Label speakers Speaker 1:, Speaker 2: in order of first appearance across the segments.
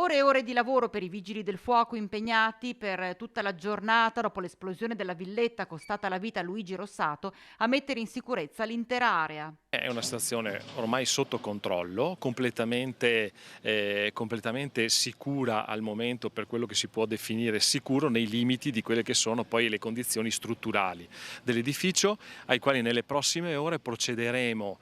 Speaker 1: Ore e ore di lavoro per i vigili del fuoco impegnati per tutta la giornata dopo l'esplosione della villetta costata la vita a Luigi Rossato a mettere in sicurezza l'intera area.
Speaker 2: È una situazione ormai sotto controllo, completamente sicura al momento per quello che si può definire sicuro nei limiti di quelle che sono poi le condizioni strutturali dell'edificio, ai quali nelle prossime ore procederemo,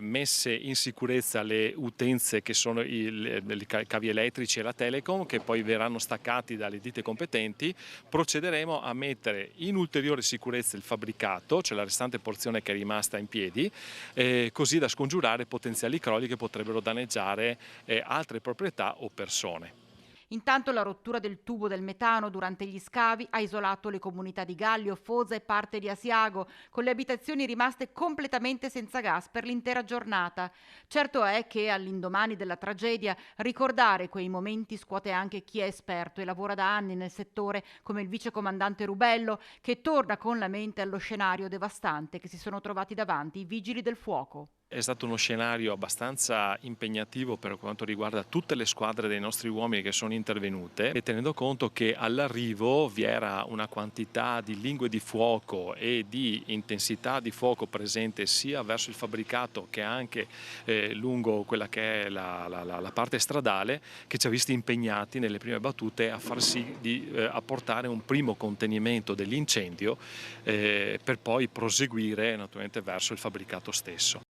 Speaker 2: messe in sicurezza le utenze che sono i cavi elettrici e la Telecom, che poi verranno staccati dalle ditte competenti. Procederemo a mettere in ulteriore sicurezza il fabbricato, cioè la restante porzione che è rimasta in piedi, così da scongiurare potenziali crolli che potrebbero danneggiare altre proprietà o persone.
Speaker 1: Intanto la rottura del tubo del metano durante gli scavi ha isolato le comunità di Gallio, Fosa e parte di Asiago, con le abitazioni rimaste completamente senza gas per l'intera giornata. Certo è che all'indomani della tragedia ricordare quei momenti scuote anche chi è esperto e lavora da anni nel settore, come il vicecomandante Rubello, che torna con la mente allo scenario devastante che si sono trovati davanti i vigili del fuoco.
Speaker 2: È stato uno scenario abbastanza impegnativo per quanto riguarda tutte le squadre dei nostri uomini che sono intervenute, e tenendo conto che all'arrivo vi era una quantità di lingue di fuoco e di intensità di fuoco presente sia verso il fabbricato che anche lungo quella che è la parte stradale, che ci ha visti impegnati nelle prime battute a far sì di apportare un primo contenimento dell'incendio, per poi proseguire naturalmente verso il fabbricato stesso.